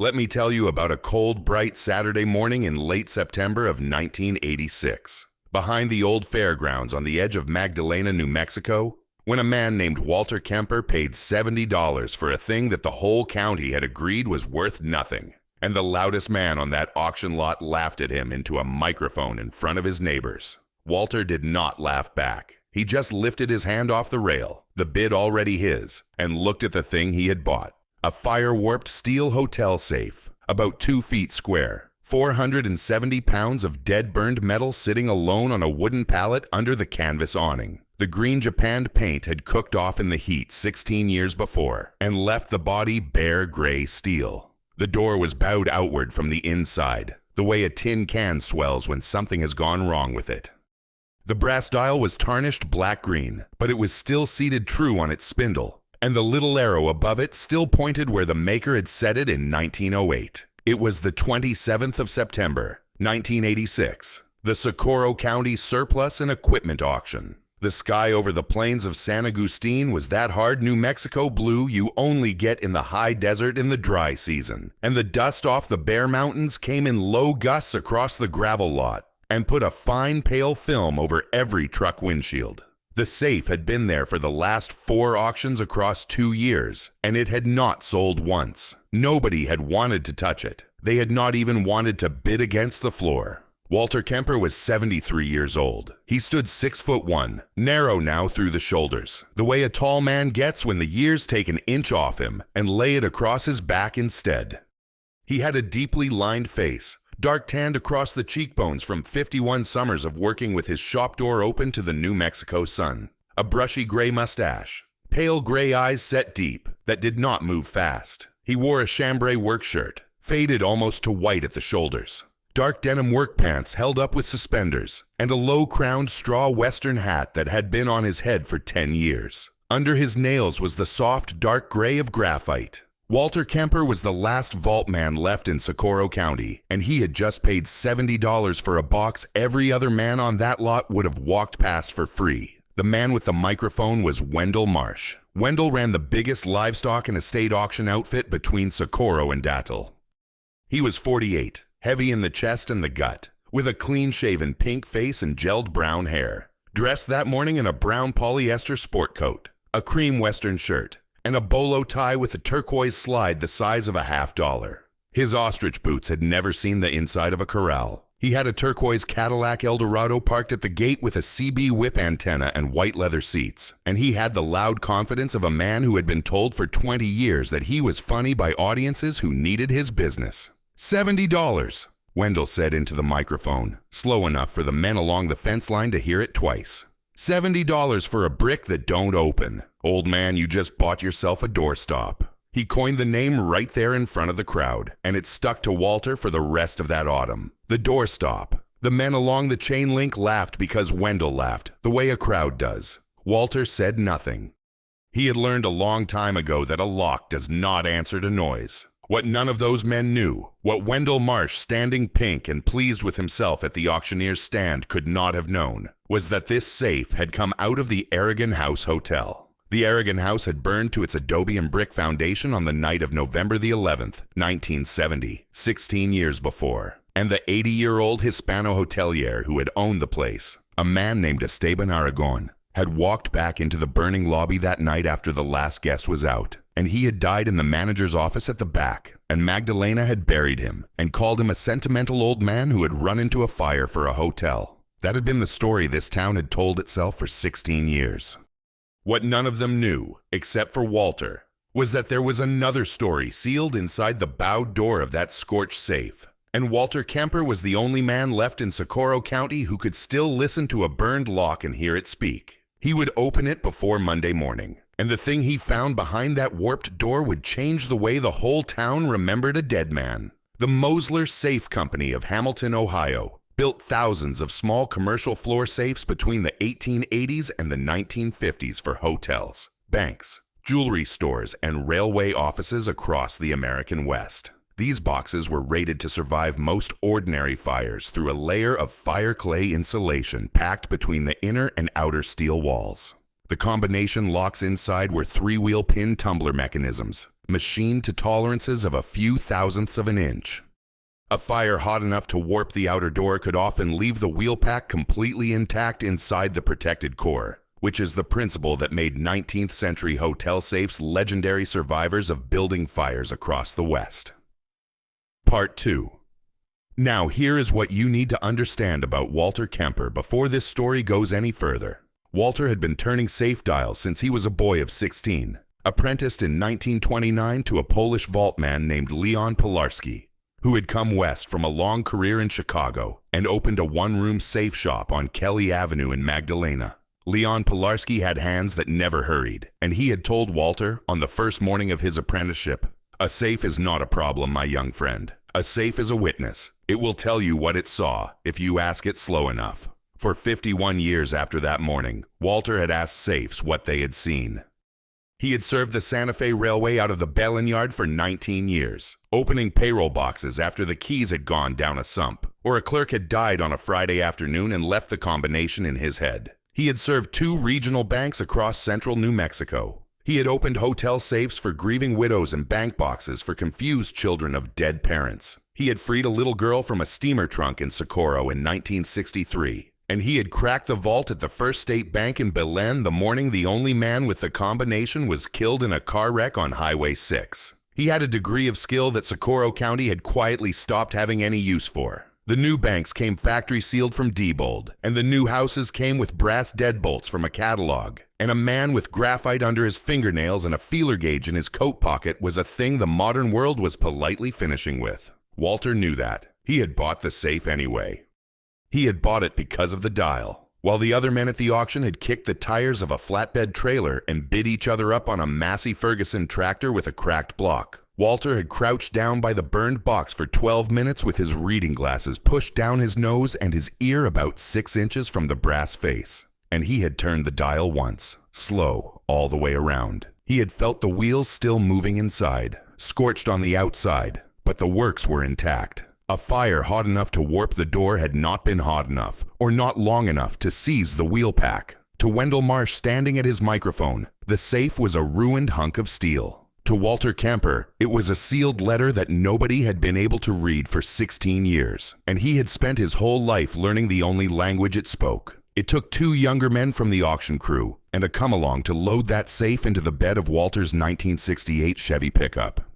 Let me tell you about a cold, bright Saturday morning in late September of 1986. Behind the old fairgrounds on the edge of Magdalena, New Mexico, when a man named Walter Kemper paid $70 for a thing that the whole county had agreed was worth nothing. And the loudest man on that auction lot laughed at him into a microphone in front of his neighbors. Walter did not laugh back. He just lifted his hand off the rail, the bid already his, and looked at the thing he had bought. A fire-warped steel hotel safe, about 2 feet square, 470 pounds of dead-burned metal sitting alone on a wooden pallet under the canvas awning. The green japanned paint had cooked off in the heat 16 years before and left the body bare gray steel. The door was bowed outward from the inside, the way a tin can swells when something has gone wrong with it. The brass dial was tarnished black-green, but it was still seated true on its spindle, and the little arrow above it still pointed where the maker had set it in 1908. It was the 27th of September, 1986, the Socorro County Surplus and Equipment Auction. The sky over the plains of San Agustin was that hard New Mexico blue you only get in the high desert in the dry season, and the dust off the bare mountains came in low gusts across the gravel lot and put a fine pale film over every truck windshield. The safe had been there for the last 4 auctions across 2 years, and it had not sold once. Nobody had wanted to touch it. They had not even wanted to bid against the floor. Walter Kemper was 73 years old. He stood 6'1", narrow now through the shoulders, the way a tall man gets when the years take an inch off him and lay it across his back instead. He had a deeply lined face, dark tanned across the cheekbones from 51 summers of working with his shop door open to the New Mexico sun, a brushy gray mustache, pale gray eyes set deep that did not move fast. He wore a chambray work shirt, faded almost to white at the shoulders, dark denim work pants held up with suspenders, and a low-crowned straw western hat that had been on his head for 10 years. Under his nails was the soft, dark gray of graphite. Walter Kemper was the last vault man left in Socorro County, and he had just paid $70 for a box every other man on that lot would have walked past for free. The man with the microphone was Wendell Marsh. Wendell ran the biggest livestock and estate auction outfit between Socorro and Dattel. He was 48. Heavy in the chest and the gut, with a clean-shaven pink face and gelled brown hair. Dressed that morning in a brown polyester sport coat, a cream western shirt, and a bolo tie with a turquoise slide the size of a $50. His ostrich boots had never seen the inside of a corral. He had a turquoise Cadillac Eldorado parked at the gate with a CB whip antenna and white leather seats, and he had the loud confidence of a man who had been told for 20 years that he was funny by audiences who needed his business. $70, Wendell said into the microphone, slow enough for the men along the fence line to hear it twice. $70 for a brick that don't open. Old man, you just bought yourself a doorstop. He coined the name right there in front of the crowd, and it stuck to Walter for the rest of that autumn. The doorstop. The men along the chain link laughed because Wendell laughed, the way a crowd does. Walter said nothing. He had learned a long time ago that a lock does not answer to noise. What none of those men knew, what Wendell Marsh, standing pink and pleased with himself at the auctioneer's stand, could not have known, was that this safe had come out of the Aragon House Hotel. The Aragon House had burned to its adobe and brick foundation on the night of November the 11th, 1970, 16 years before, and the 80-year-old Hispano hotelier who had owned the place, a man named Esteban Aragón, had walked back into the burning lobby that night after the last guest was out, and he had died in the manager's office at the back, and Magdalena had buried him and called him a sentimental old man who had run into a fire for a hotel. That had been the story this town had told itself for 16 years. What none of them knew, except for Walter, was that there was another story sealed inside the bowed door of that scorched safe, and Walter Kemper was the only man left in Socorro County who could still listen to a burned lock and hear it speak. He would open it before Monday morning, and the thing he found behind that warped door would change the way the whole town remembered a dead man. The Mosler Safe Company of Hamilton, Ohio, built thousands of small commercial floor safes between the 1880s and the 1950s for hotels, banks, jewelry stores, and railway offices across the American West. These boxes were rated to survive most ordinary fires through a layer of fire clay insulation packed between the inner and outer steel walls. The combination locks inside were 3-wheel pin tumbler mechanisms, machined to tolerances of a few thousandths of an inch. A fire hot enough to warp the outer door could often leave the wheel pack completely intact inside the protected core, which is the principle that made 19th century hotel safes legendary survivors of building fires across the West. Part 2. Now here is what you need to understand about Walter Kemper before this story goes any further. Walter had been turning safe dials since he was a boy of 16, apprenticed in 1929 to a Polish vaultman named Leon Pilarski, who had come west from a long career in Chicago and opened a one-room safe shop on Kelly Avenue in Magdalena. Leon Pilarski had hands that never hurried, and he had told Walter on the first morning of his apprenticeship, "A safe is not a problem, my young friend. A safe is a witness. It will tell you what it saw if you ask it slow enough." For 51 years after that morning, Walter had asked safes what they had seen. He had served the Santa Fe Railway out of the Bellin Yard for 19 years, opening payroll boxes after the keys had gone down a sump, or a clerk had died on a Friday afternoon and left the combination in his head. He had served 2 regional banks across central New Mexico. He had opened hotel safes for grieving widows and bank boxes for confused children of dead parents. He had freed a little girl from a steamer trunk in Socorro in 1963. And he had cracked the vault at the First State Bank in Belen the morning the only man with the combination was killed in a car wreck on Highway 6. He had a degree of skill that Socorro County had quietly stopped having any use for. The new banks came factory sealed from Diebold, and the new houses came with brass deadbolts from a catalog. And a man with graphite under his fingernails and a feeler gauge in his coat pocket was a thing the modern world was politely finishing with. Walter knew that. He had bought the safe anyway. He had bought it because of the dial, while the other men at the auction had kicked the tires of a flatbed trailer and bid each other up on a Massey Ferguson tractor with a cracked block. Walter had crouched down by the burned box for 12 minutes with his reading glasses pushed down his nose and his ear about 6 inches from the brass face. And he had turned the dial once, slow, all the way around. He had felt the wheels still moving inside, scorched on the outside, but the works were intact. A fire hot enough to warp the door had not been hot enough, or not long enough to seize the wheel pack. To Wendell Marsh standing at his microphone, the safe was a ruined hunk of steel. To Walter Kemper, it was a sealed letter that nobody had been able to read for 16 years, and he had spent his whole life learning the only language it spoke. It took 2 younger men from the auction crew and a come-along to load that safe into the bed of Walter's 1968 Chevy pickup.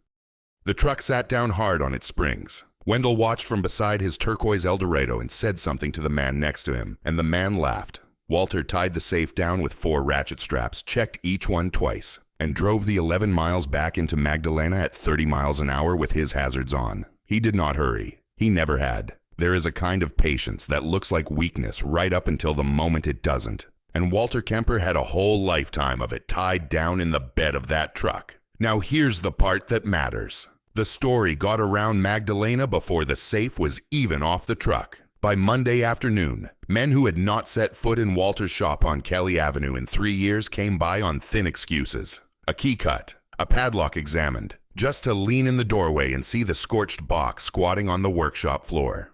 The truck sat down hard on its springs. Wendell watched from beside his turquoise Eldorado and said something to the man next to him, and the man laughed. Walter tied the safe down with 4 ratchet straps, checked each one twice, and drove the 11 miles back into Magdalena at 30 miles an hour with his hazards on. He did not hurry. He never had. There is a kind of patience that looks like weakness right up until the moment it doesn't. And Walter Kemper had a whole lifetime of it tied down in the bed of that truck. Now here's the part that matters. The story got around Magdalena before the safe was even off the truck. By Monday afternoon, men who had not set foot in Walter's shop on Kelly Avenue in 3 years came by on thin excuses. A key cut, a padlock examined, just to lean in the doorway and see the scorched box squatting on the workshop floor.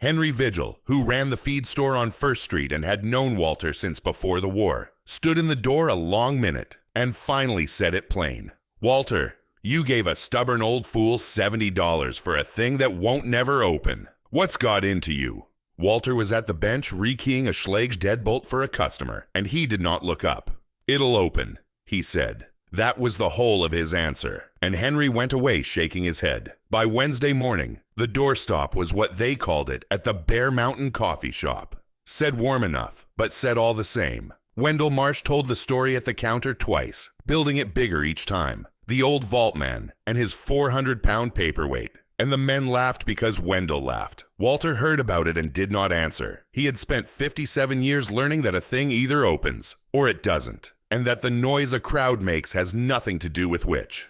Henry Vigil, who ran the feed store on First Street and had known Walter since before the war, stood in the door a long minute and finally said it plain. "Walter, you gave a stubborn old fool $70 for a thing that won't never open. What's got into you?" Walter was at the bench rekeying a Schlage deadbolt for a customer, and he did not look up. "It'll open," he said. That was the whole of his answer, and Henry went away shaking his head. By Wednesday morning, the doorstop was what they called it at the Bear Mountain Coffee Shop. Said warm enough, but said all the same. Wendell Marsh told the story at the counter twice, building it bigger each time. The old vault man and his 400-pound paperweight. And the men laughed because Wendell laughed. Walter heard about it and did not answer. He had spent 57 years learning that a thing either opens or it doesn't, and that the noise a crowd makes has nothing to do with which.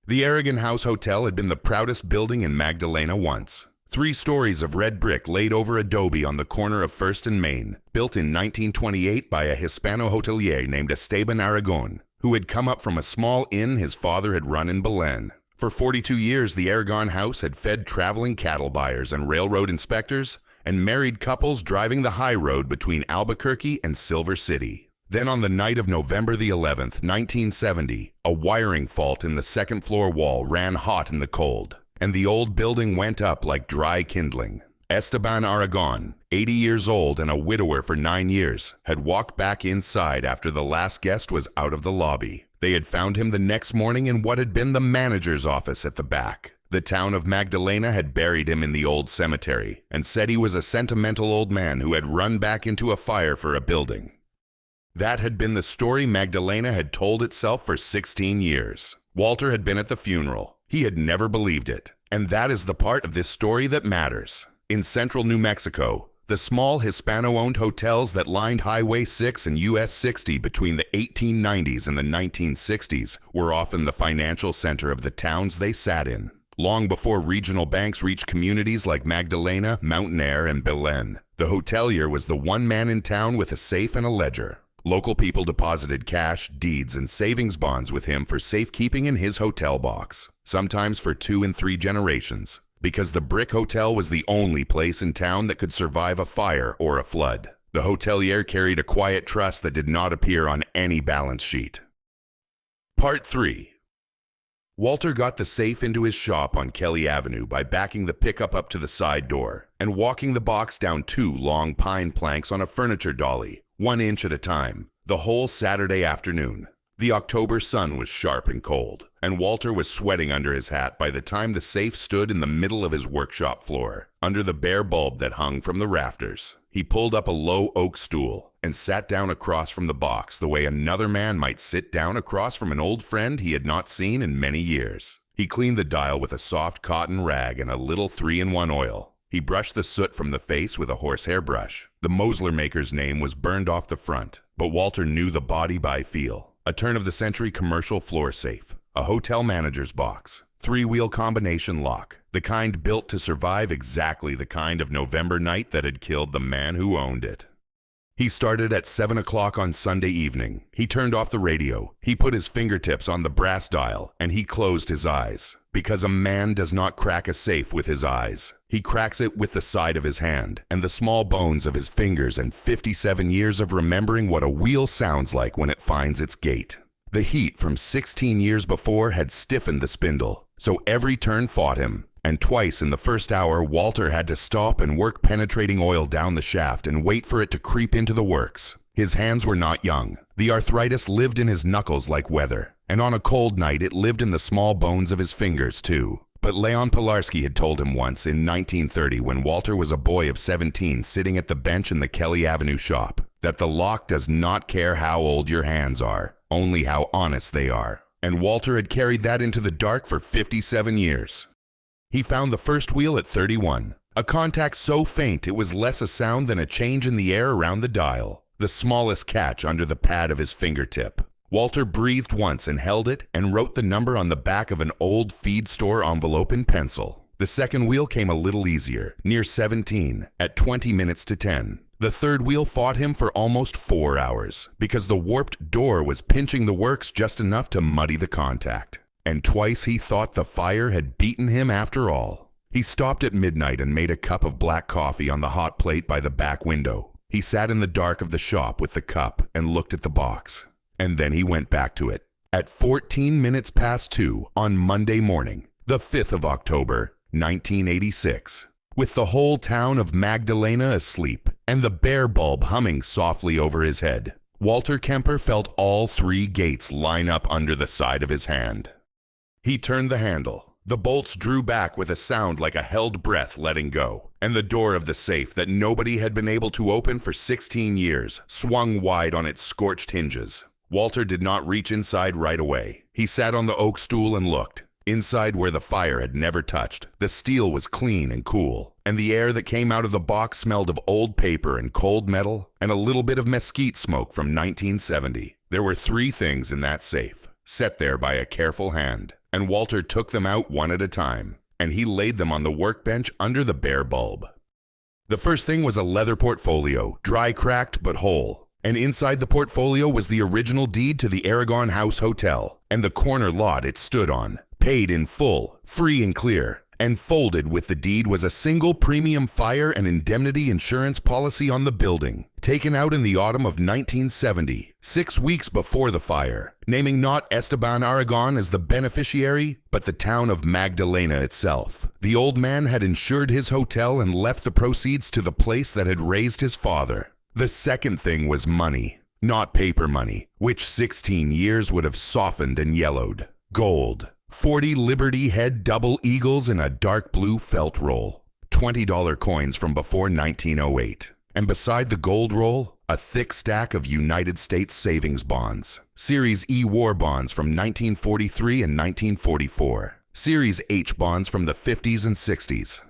The Aragon House Hotel had been the proudest building in Magdalena once. 3 stories of red brick laid over adobe on the corner of First and Main, built in 1928 by a Hispano hotelier named Esteban Aragón, who had come up from a small inn his father had run in Belen. For 42 years, the Aragon House had fed traveling cattle buyers and railroad inspectors and married couples driving the high road between Albuquerque and Silver City. Then on the night of November the 11th, 1970, a wiring fault in the second floor wall ran hot in the cold, and the old building went up like dry kindling. Esteban Aragón, 80 years old and a widower for 9 years, had walked back inside after the last guest was out of the lobby. They had found him the next morning in what had been the manager's office at the back. The town of Magdalena had buried him in the old cemetery and said he was a sentimental old man who had run back into a fire for a building. That had been the story Magdalena had told itself for 16 years. Walter had been at the funeral. He had never believed it. And that is the part of this story that matters. In central New Mexico, the small Hispano-owned hotels that lined Highway 6 and US 60 between the 1890s and the 1960s were often the financial center of the towns they sat in. Long before regional banks reached communities like Magdalena, Mountain Air, and Belen, the hotelier was the one man in town with a safe and a ledger. Local people deposited cash, deeds, and savings bonds with him for safekeeping in his hotel box, sometimes for 2 and 3 generations, because the brick hotel was the only place in town that could survive a fire or a flood. The hotelier carried a quiet trust that did not appear on any balance sheet. Part 3. Walter got the safe into his shop on Kelly Avenue by backing the pickup up to the side door and walking the box down 2 long pine planks on a furniture dolly, 1 inch at a time, the whole Saturday afternoon. The October sun was sharp and cold, and Walter was sweating under his hat by the time the safe stood in the middle of his workshop floor, under the bare bulb that hung from the rafters. He pulled up a low oak stool and sat down across from the box the way another man might sit down across from an old friend he had not seen in many years. He cleaned the dial with a soft cotton rag and a little 3-in-1 oil. He brushed the soot from the face with a horsehair brush. The Mosler maker's name was burned off the front, but Walter knew the body by feel. A turn-of-the-century commercial floor safe, a hotel manager's box, 3-wheel combination lock, the kind built to survive exactly the kind of November night that had killed the man who owned it. He started at 7 o'clock on Sunday evening. He turned off the radio. He put his fingertips on the brass dial, and he closed his eyes. Because a man does not crack a safe with his eyes. He cracks it with the side of his hand, and the small bones of his fingers and 57 years of remembering what a wheel sounds like when it finds its gate. The heat from 16 years before had stiffened the spindle, so every turn fought him. And twice in the first hour, Walter had to stop and work penetrating oil down the shaft and wait for it to creep into the works. His hands were not young. The arthritis lived in his knuckles like weather, and on a cold night it lived in the small bones of his fingers too. But Leon Pilarski had told him once in 1930, when Walter was a boy of 17 sitting at the bench in the Kelly Avenue shop, that the lock does not care how old your hands are, only how honest they are. And Walter had carried that into the dark for 57 years. He found the first wheel at 31, a contact so faint it was less a sound than a change in the air around the dial, the smallest catch under the pad of his fingertip. Walter breathed once and held it and wrote the number on the back of an old feed store envelope in pencil. The second wheel came a little easier, near 17, at 20 minutes to 10. The third wheel fought him for almost 4 hours, because the warped door was pinching the works just enough to muddy the contact. And twice he thought the fire had beaten him after all. He stopped at midnight and made a cup of black coffee on the hot plate by the back window. He sat in the dark of the shop with the cup and looked at the box. And then he went back to it. At 14 minutes past 2 on Monday morning, the 5th of October, 1986, with the whole town of Magdalena asleep and the bare bulb humming softly over his head, Walter Kemper felt all 3 gates line up under the side of his hand. He turned the handle. The bolts drew back with a sound like a held breath letting go, and the door of the safe that nobody had been able to open for 16 years swung wide on its scorched hinges. Walter did not reach inside right away. He sat on the oak stool and looked. Inside, where the fire had never touched, the steel was clean and cool, and the air that came out of the box smelled of old paper and cold metal and a little bit of mesquite smoke from 1970. There were 3 things in that safe, set there by a careful hand, and Walter took them out one at a time, and he laid them on the workbench under the bare bulb. The first thing was a leather portfolio, dry cracked but whole, and inside the portfolio was the original deed to the Aragon House Hotel, and the corner lot it stood on, paid in full, free and clear, And folded with the deed was a single premium fire and indemnity insurance policy on the building, taken out in the autumn of 1970, 6 weeks before the fire, naming not Esteban Aragón as the beneficiary, but the town of Magdalena itself. The old man had insured his hotel and left the proceeds to the place that had raised his father. The second thing was money, not paper money, which 16 years would have softened and yellowed. Gold. 40 Liberty Head double eagles in a dark blue felt roll. $20 coins from before 1908. And beside the gold roll, a thick stack of United States savings bonds. Series E war bonds from 1943 and 1944. Series H bonds from the 50s and 60s.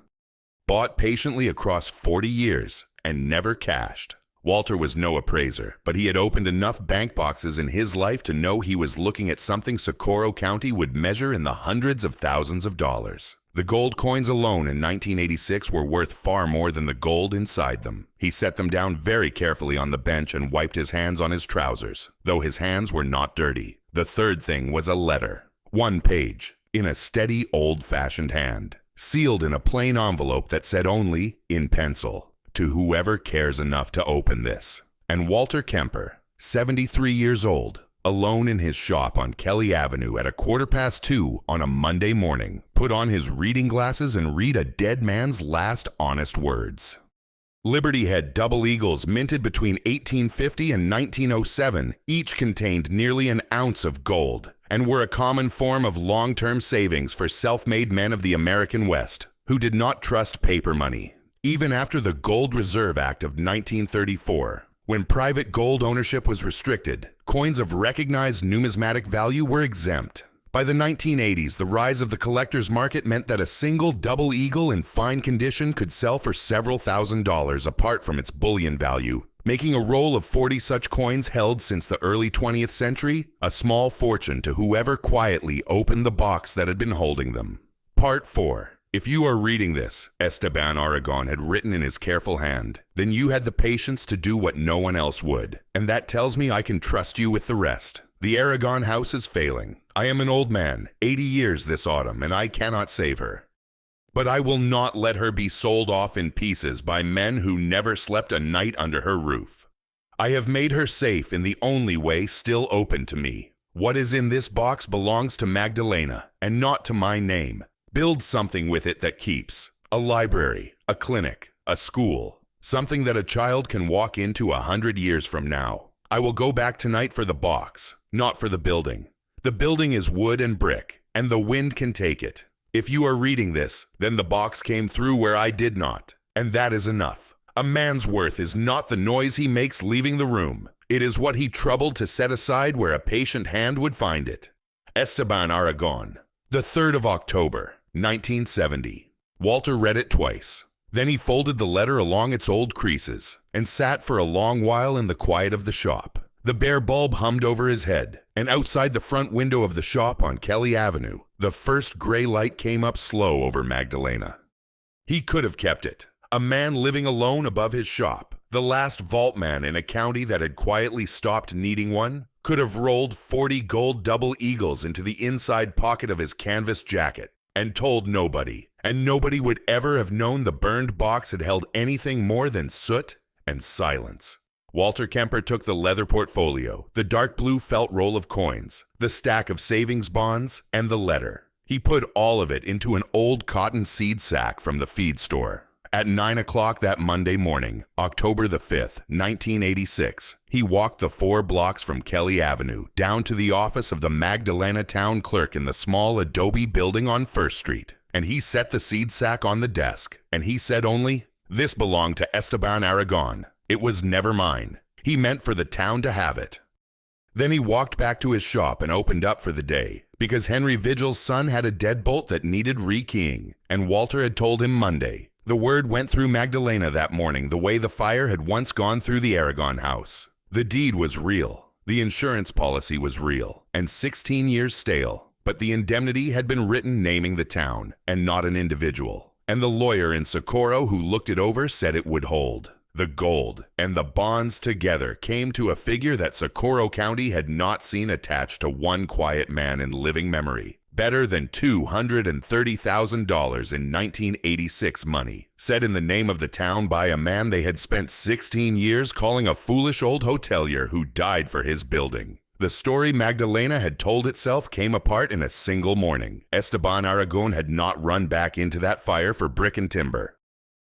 Bought patiently across 40 years and never cashed. Walter was no appraiser, but he had opened enough bank boxes in his life to know he was looking at something Socorro County would measure in the hundreds of thousands of dollars. The gold coins alone in 1986 were worth far more than the gold inside them. He set them down very carefully on the bench and wiped his hands on his trousers, though his hands were not dirty. The third thing was a letter. 1 page, in a steady, old-fashioned hand, sealed in a plain envelope that said only, in pencil, "To whoever cares enough to open this." And Walter Kemper, 73 years old, alone in his shop on Kelly Avenue at 2:15 on a Monday morning, put on his reading glasses and read a dead man's last honest words. Liberty Head double eagles minted between 1850 and 1907 each contained nearly an ounce of gold and were a common form of long-term savings for self-made men of the American West who did not trust paper money. Even after the Gold Reserve Act of 1934, when private gold ownership was restricted, coins of recognized numismatic value were exempt. By the 1980s, the rise of the collector's market meant that a single double eagle in fine condition could sell for several $1,000s apart from its bullion value, making a roll of 40 such coins held since the early 20th century a small fortune to whoever quietly opened the box that had been holding them. Part 4. If you are reading this, Esteban Aragón had written in his careful hand, then you had the patience to do what no one else would, and that tells me I can trust you with the rest. The Aragon house is failing. I am an old man, 80 years this autumn, and I cannot save her. But I will not let her be sold off in pieces by men who never slept a night under her roof. I have made her safe in the only way still open to me. What is in this box belongs to Magdalena, and not to my name. Build something with it that keeps. A library, a clinic, a school. Something that a child can walk into 100 years from now. I will go back tonight for the box, not for the building. The building is wood and brick, and the wind can take it. If you are reading this, then the box came through where I did not, and that is enough. A man's worth is not the noise he makes leaving the room. It is what he troubled to set aside where a patient hand would find it. Esteban Aragón. The 3rd of October, 1970. Walter read it twice. Then he folded the letter along its old creases and sat for a long while in the quiet of the shop. The bare bulb hummed over his head, and outside the front window of the shop on Kelly Avenue, the first gray light came up slow over Magdalena. He could have kept it. A man living alone above his shop, the last vault man in a county that had quietly stopped needing one, could have rolled 40 gold double eagles into the inside pocket of his canvas jacket and told nobody, and nobody would ever have known the burned box had held anything more than soot and silence. Walter Kemper took the leather portfolio, the dark blue felt roll of coins, the stack of savings bonds, and the letter. He put all of it into an old cotton seed sack from the feed store. At 9 o'clock that Monday morning, October the 5th, 1986, he walked the 4 blocks from Kelly Avenue down to the office of the Magdalena town clerk in the small adobe building on First Street, and he set the seed sack on the desk, and he said only, "This belonged to Esteban Aragón. It was never mine. He meant for the town to have it." Then he walked back to his shop and opened up for the day, because Henry Vigil's son had a deadbolt that needed rekeying, and Walter had told him Monday. The word went through Magdalena that morning the way the fire had once gone through the Aragon house. The deed was real, the insurance policy was real, and 16 years stale, but the indemnity had been written naming the town, and not an individual. And the lawyer in Socorro who looked it over said it would hold. The gold and the bonds together came to a figure that Socorro County had not seen attached to one quiet man in living memory. better than $230,000 in 1986 money, said in the name of the town by a man they had spent 16 years calling a foolish old hotelier who died for his building. The story Magdalena had told itself came apart in a single morning. Esteban Aragón had not run back into that fire for brick and timber.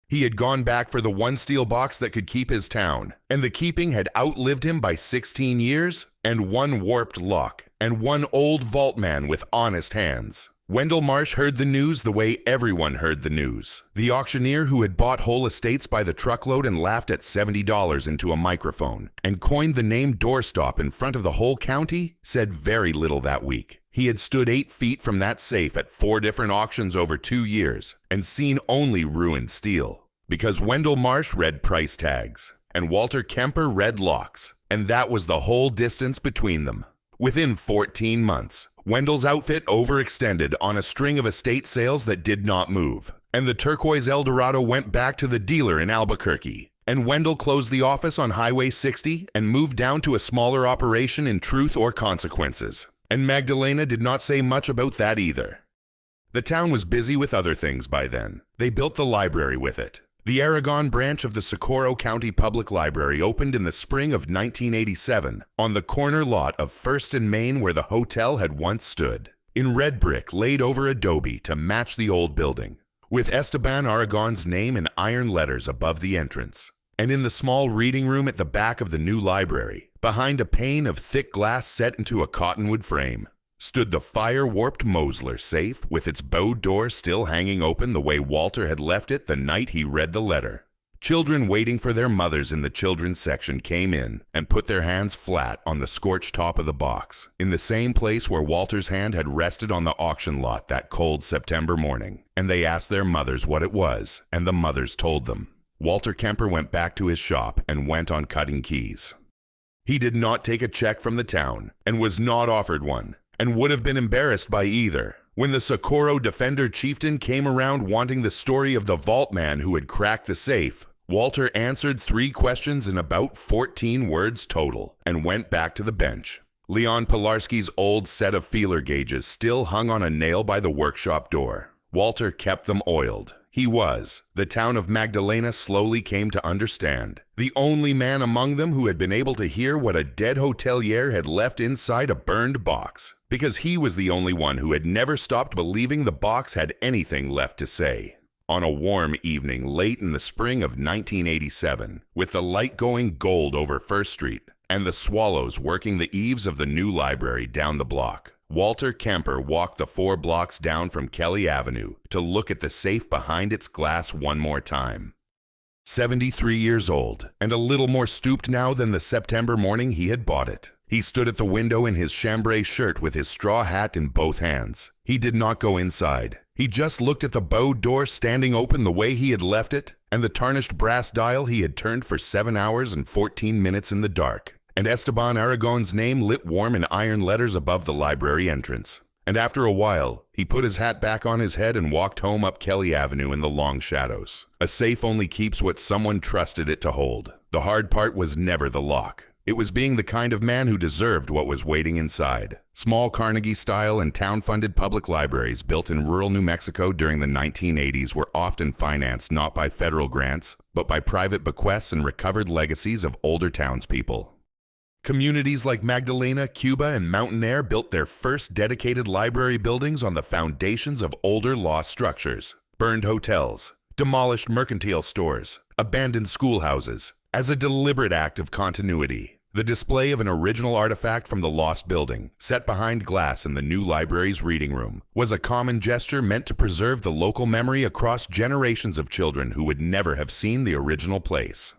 He had gone back for the one steel box that could keep his town, and the keeping had outlived him by 16 years, and one warped lock, and one old vault man with honest hands. Wendell Marsh heard the news the way everyone heard the news. The auctioneer who had bought whole estates by the truckload and laughed at $70 into a microphone, and coined the name doorstop in front of the whole county, said very little that week. He had stood 8 feet from that safe at 4 different auctions over 2 years, and seen only ruined steel. Because Wendell Marsh read price tags, and Walter Kemper read locks, and that was the whole distance between them. Within 14 months, Wendell's outfit overextended on a string of estate sales that did not move, and the turquoise Eldorado went back to the dealer in Albuquerque, and Wendell closed the office on Highway 60 and moved down to a smaller operation in Truth or Consequences. And Magdalena did not say much about that either. The town was busy with other things by then. They built the library with it. The Aragon branch of the Socorro County Public Library opened in the spring of 1987 on the corner lot of 1st and Main where the hotel had once stood, in red brick laid over adobe to match the old building, with Esteban Aragón's name in iron letters above the entrance. And in the small reading room at the back of the new library, behind a pane of thick glass set into a cottonwood frame, stood the fire-warped Mosler safe with its bow door still hanging open the way Walter had left it the night he read the letter. Children waiting for their mothers in the children's section came in and put their hands flat on the scorched top of the box, in the same place where Walter's hand had rested on the auction lot that cold September morning, and they asked their mothers what it was, and the mothers told them. Walter Kemper went back to his shop and went on cutting keys. He did not take a check from the town, and was not offered one, and would have been embarrassed by either. When the Socorro Defender chieftain came around wanting the story of the vault man who had cracked the safe, Walter answered 3 questions in about 14 words total, and went back to the bench. Leon Pilarski's old set of feeler gauges still hung on a nail by the workshop door. Walter kept them oiled. He was, the town of Magdalena slowly came to understand, the only man among them who had been able to hear what a dead hotelier had left inside a burned box, because he was the only one who had never stopped believing the box had anything left to say. On a warm evening late in the spring of 1987, with the light going gold over First Street, and the swallows working the eaves of the new library down the block, Walter Kemper walked the 4 blocks down from Kelly Avenue to look at the safe behind its glass one more time. 73 years old, and a little more stooped now than the September morning he had bought it. He stood at the window in his chambray shirt with his straw hat in both hands. He did not go inside. He just looked at the bowed door standing open the way he had left it, and the tarnished brass dial he had turned for 7 hours and 14 minutes in the dark, and Esteban Aragón's name lit warm in iron letters above the library entrance. And after a while, he put his hat back on his head and walked home up Kelly Avenue in the long shadows. A safe only keeps what someone trusted it to hold. The hard part was never the lock. It was being the kind of man who deserved what was waiting inside. Small Carnegie-style and town-funded public libraries built in rural New Mexico during the 1980s were often financed not by federal grants, but by private bequests and recovered legacies of older townspeople. Communities like Magdalena, Cuba, and Mountain Air built their first dedicated library buildings on the foundations of older lost structures, burned hotels, demolished mercantile stores, abandoned schoolhouses, as a deliberate act of continuity. The display of an original artifact from the lost building, set behind glass in the new library's reading room, was a common gesture meant to preserve the local memory across generations of children who would never have seen the original place.